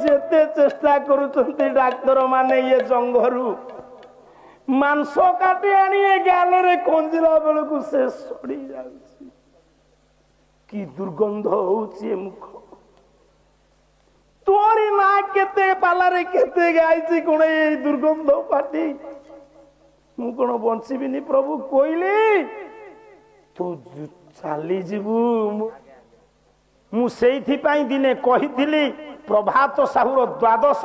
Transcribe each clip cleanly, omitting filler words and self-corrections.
जेते चेष्टा करुचंती डाक्तर माने ये जंगरू मांस काटी आनी गाल रे खंजिला बेलू से सड़ी जाउची कि दुर्गंध होउची मुख तोरी ना केते पालारे केते गाइची कोन ए दुर्गंध पाटी मु कोन बंचीबिनी प्रभु कोइली तू चाली जीवु मु सेइथि पई दिने कहिथिली प्रभात साहुर द्वादश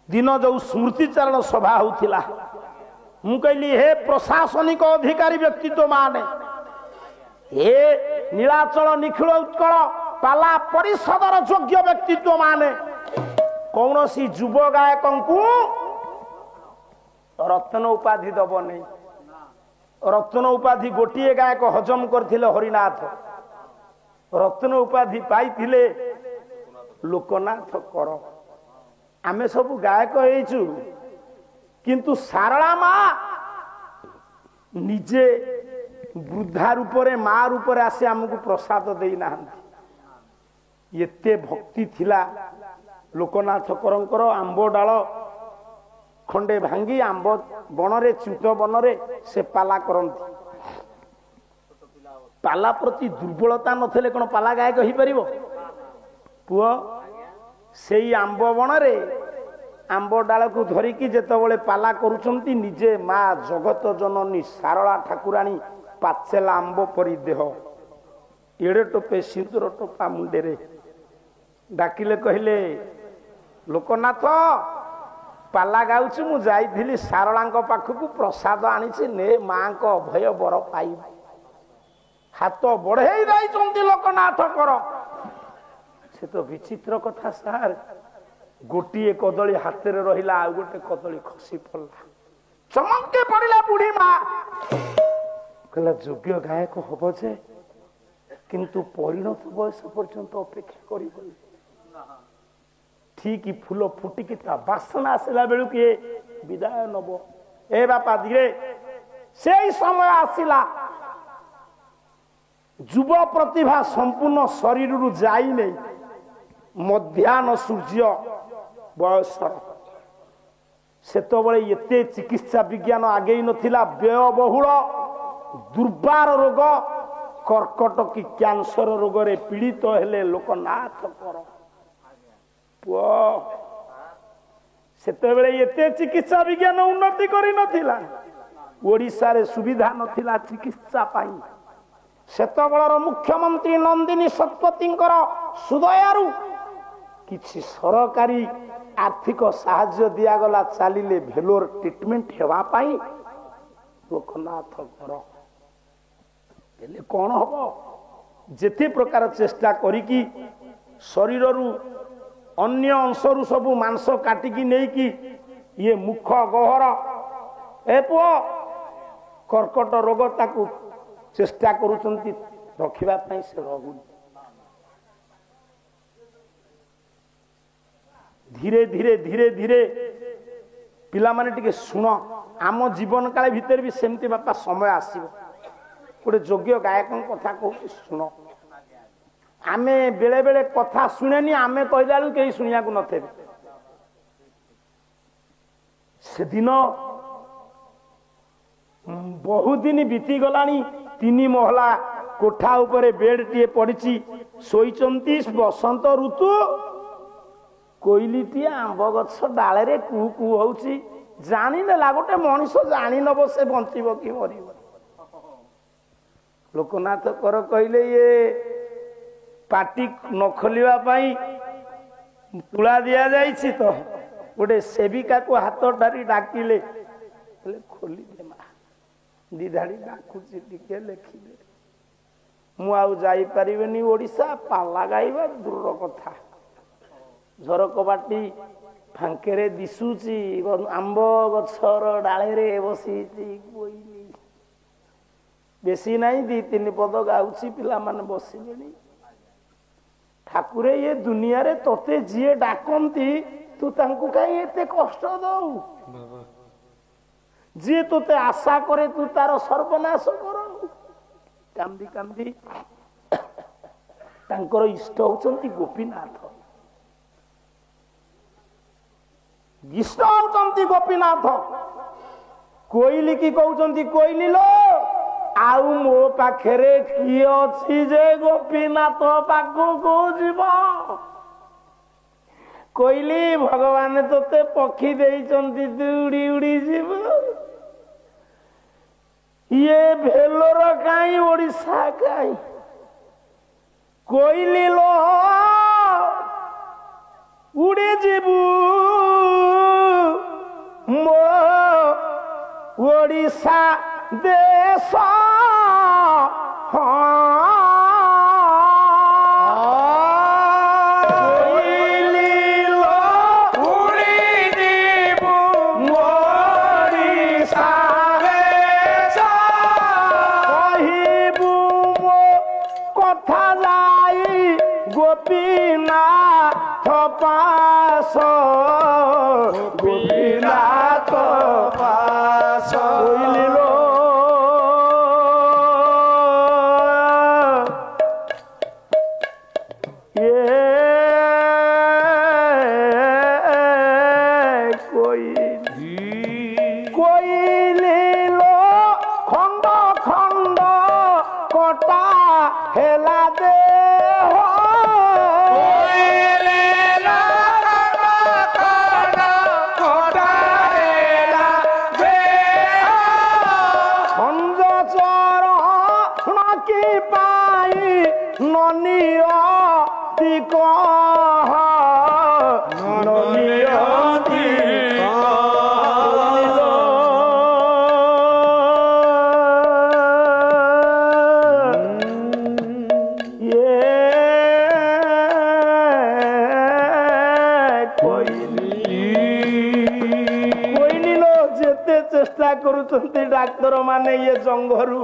दिन जो स्मृतिचारण सभा होतिला मु कहली हे प्रशासनिक अधिकारी व्यक्तित्व माने हे नीलाचल निखिल उत्कल पाला परिषदर योग्य व्यक्तित्व माने कौन सी युव गायक को रत्न उपाधि दब नहीं रत्न उपाधि गोटे गायक हजम करथिले हरिनाथ रत्न उपाधि पाइथिले लोकनाथ कर आमे सब गायक हेचु किंतु सारला माँ निजे वृद्धा रूप रे माँ रूप रे आसे हमको प्रसाद देना एते भक्ति थिला लोकनाथ करंकर आंब डाल खंडे भांगी आंब बन च्युत बन से पाला करती पाला प्रति दुर्बलता नथिले कोन पाला गायक होई परिबो पुओ सेई आंब बन आंब डाल को धरिकी जेतबळे पाला करूचंती निजे माँ जगत जननी सारला ठाकुराणी पाचेला आंब परि देह एड़े टोपे सिंदूर टोपा मुंडे रे डाकिले कहले लोकनाथ पाला गाउछु मु जाइथिली सारलांक पाखकु प्रसाद आनिछि ने मां को अभय बर पाई हाथ बढ़ेई दैचंती लोकनाथ कर से तो विचित्र कथा सार गोटिए कदली हाथ रे रहिला आ गोटे कदली खसी पड़ला चमके पड़िला बुढ़ी मां कहला योग्य गायक हबो जे किंतु परिणत बयस पर्यंत अपेक्षा करी ठीक फूल फुटिकी बासना आसला बेलू किए विदाय नब ए बापा धीरे से समय आसला युव प्रतिभा संपूर्ण शरीर रु जाई नहीं मध्याह्न सूर्य बयस सेतबळे एते चिकित्सा विज्ञान आगे नथिला व्ययबहुल दुर्बार रोग कर्कट की कैंसर रोग रे पीड़ित हेले लोकनाथ कर सेतेबेले एते चिकित्सा विज्ञान उन्नति करी नथिला ओडिसा रे सुविधा नथिला चिकित्सा पाई सेतबेलर मुख्यमंत्री नंदिनी शतपथींकर सुदयारु किछि सरकारी आर्थिक साहाय्य दिया गला चालिले भेलोर ट्रीटमेंट हेवा पाई लोकनाथ कर हेले कौन हबो जेते प्रकार चेष्टा करिकी शरीर रु अन्य अंशरु सबु मांस काटिकी नहीं कि ये मुख गहर ए पुओ कर्कट रोग ताकू चेष्टा करुचंती रखिबा पई से रहु धीरे धीरे धीरे धीरे पिला माने टिके सुन आम जीवन काल भीतर भी सेमती बापा समय आसीबो गोटे योग्य गायक कथा कहूँ शुण आमे बेले बेले कथा शुणेनी आमे कहला कहीं शुणिया को नथे से दिन बहुत दिन बीती गलानी 3 महला कोठा उपरे बेड टीए पड़ी शोचंती बसंत ऋतु कोईली टीए आंब गछ डाले रे कु कु होउची जानी नेला गोटे मनीष जानी नब से बंचिब कि मरिब लोकनाथ कर कहले ये पाटी न खोलिबा पाई तुला दिया जाइछि तो गोटे सेविका को हाथ डारी डाकिले खोली दे मा दिधाड़ी डाकुची टिके लेखी दे मु आउ जाई परिबेनी ओडिसा पाला गाइबा दूर कथा झरक बाटी फांकेरे दिसुची आंब गछर डाले रे बसीची कोइली बेसी नहीं 2-3 पद गाउची पिला माने बसिलेनी ठाकुरे ये दुनिया रे तोते जिए डाकंती तू तांकु काई एते कष्ट दऊ जी तोते आशा करे तू तार सर्वनाश कर कांदी कांदी तांकर इष्ट होचंती गोपीनाथ कृष्ण होचंती गोपीनाथ कोइली की कहउचंती कोइली लो आउ मो पाखरे किए अछि जे गोपीनाथ पाखु को जीव कोइली भगवान तोते पक्षी देइचंती तू उड़ी उड़ी जीव ये भेलोर काई ओडिशा काई कोइली लो उड़ी जीवू मो ओडिशा देश गोपीनाथ पास गोपीनाथ पास लो ये कोई लो खंड खंड कटा हेला दे डाक्तर माने ये जंगरू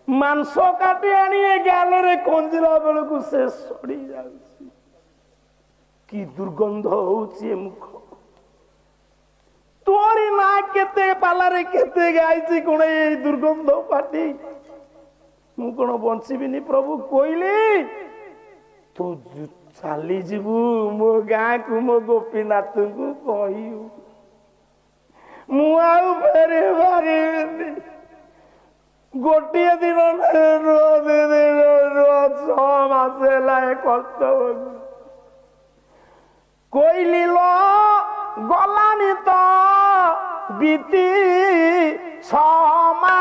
मांस काटी आनी गाल कंजिला बेलू से सड़ी जाउछि कि दुर्गंध होउछि मुख तोरी ना केते पालारे केते गाइछि कोन ए दुर्गंध पाटी मु कोन बंचिबिनी प्रभु कोइली तू चाली जीवु मो गाँ को मो गोपीनाथ को कहियो मुआउ फेरे बारी गोटे दिन कष्ट कोइली लो गलानी तो बीती छमास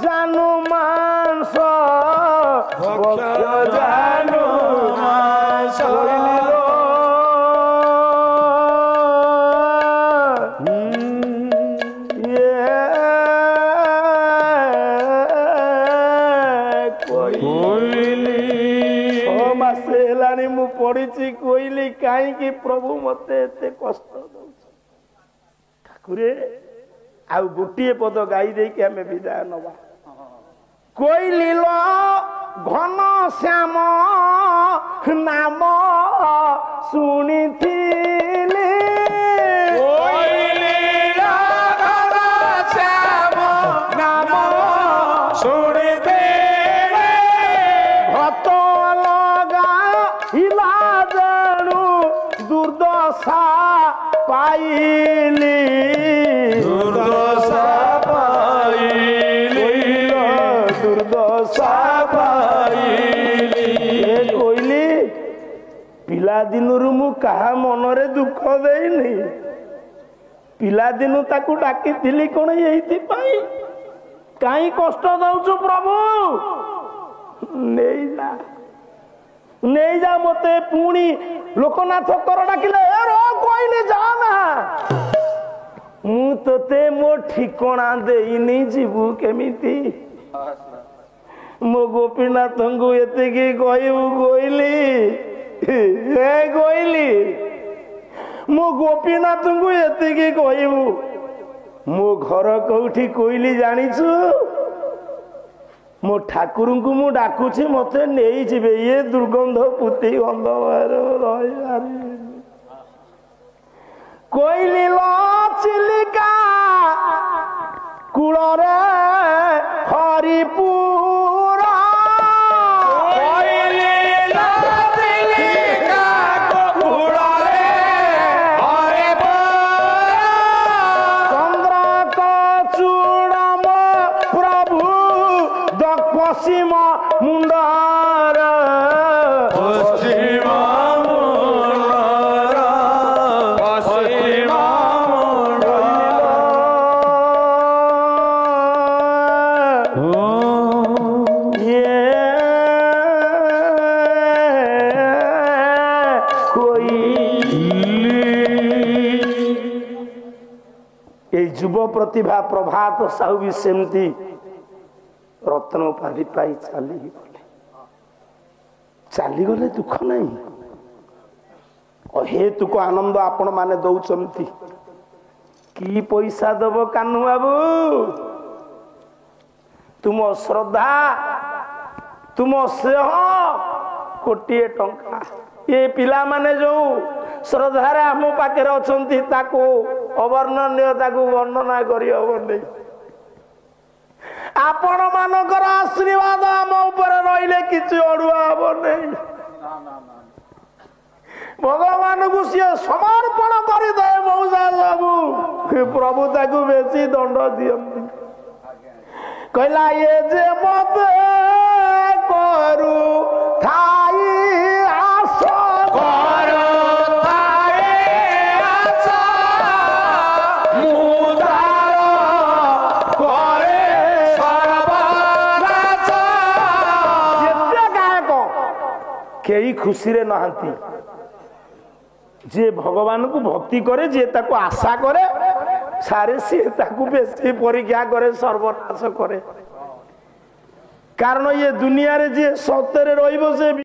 जानू मांस जानू मांस हेलानी मु पड़ी कोइली कहीं प्रभु मते एते कष्ट ठाकुरे आउ गोटे पद गाई दे कि हमें विदाय नवा कोइली लो घन श्याम नाम शुणी नाम शुणी भत लगा हिला जणु दुर्दशा पाइली कोइली पिला दिनरु मु कहा मनरे दुख देनी पिला दिनु ताकू डाकी थिली कोन एइति पाई काई कष्ट दउछु प्रभु नहीं जा मते पुणी लोकनाथ कर डाकिले ए रो कोइली जा ना मु तते मो ठिकणा देइनी जीवु केमिति मो गोपीनाथ को एतिकी कहबू कोइली କହିଲି ମୋ ଗୋପୀନାଥଙ୍କୁ ଏତିକି କହିବୁ ମୋ ଘର କୋଉଠି କହିଲି ଜାଣିଛୁ ମୋ ଠାକୁରଙ୍କୁ ମୁଁ ଡାକୁଛି ମତେ ନେଇଯିବେ ଇଏ ଦୁର୍ଗନ୍ଧ ପୁତି ଗନ୍ଧ କହିଲି ଚିଲିକା କୂଳରେ ହରିପୁର পশ্চিম মুন্ডার পশ্চিম মুন্ডার পশ্চিম এই যুব প্রতিভা প্রভাত সাহু বি সেমতি রত্ন উপাধি পাই চালিগলে দুঃখ নাই অহেতুক আনন্দ আপন মানে দৌঁচନ୍ତି কি পয়সা দেব কানু বাবু তুম শ্রদ্ধা তুম স্নেহ কোটিয়ে টঙ্কা ଏ ପିଲାମାନେ ଯୋଉ ଶ୍ରଦ୍ଧାରେ ଆମ ପାଖରେ ଅଛନ୍ତି ତାକୁ ଅବର୍ଣ୍ଣନୀୟ ତାକୁ ବର୍ଣ୍ଣନା କରି ହବନି ଆପଣ ମାନଙ୍କର ଆଶୀର୍ବାଦ ଆମ ଉପରେ ରହିଲେ କିଛି ଅଡୁଆ ହବ ନାହିଁ ଭଗବାନଙ୍କୁ ସିଏ ସମର୍ପଣ କରିଥାଏ ମଉସା ସବୁ ପ୍ରଭୁ ତାକୁ ବେଶୀ ଦଣ୍ଡ ଦିଅନ୍ତି କହିଲା ଇଏ ଯେ ମତେ କରୁ ଥାଇ ଆସ କରୁ ଥାଇ ଆସ ମୁଦାର করে সর্বনাশ যেতে গায়ক কেই খুশিরে নাহান্তি যে ভগবানଙ୍କୁ ভক্তি করে যে তাকে আশা করে সারে সে তাকে বেশি পরীক্ষা করে সর্বনাশ করে কারণ ইয়ে দুনিয়ারে যে সত্যরে রহিব সে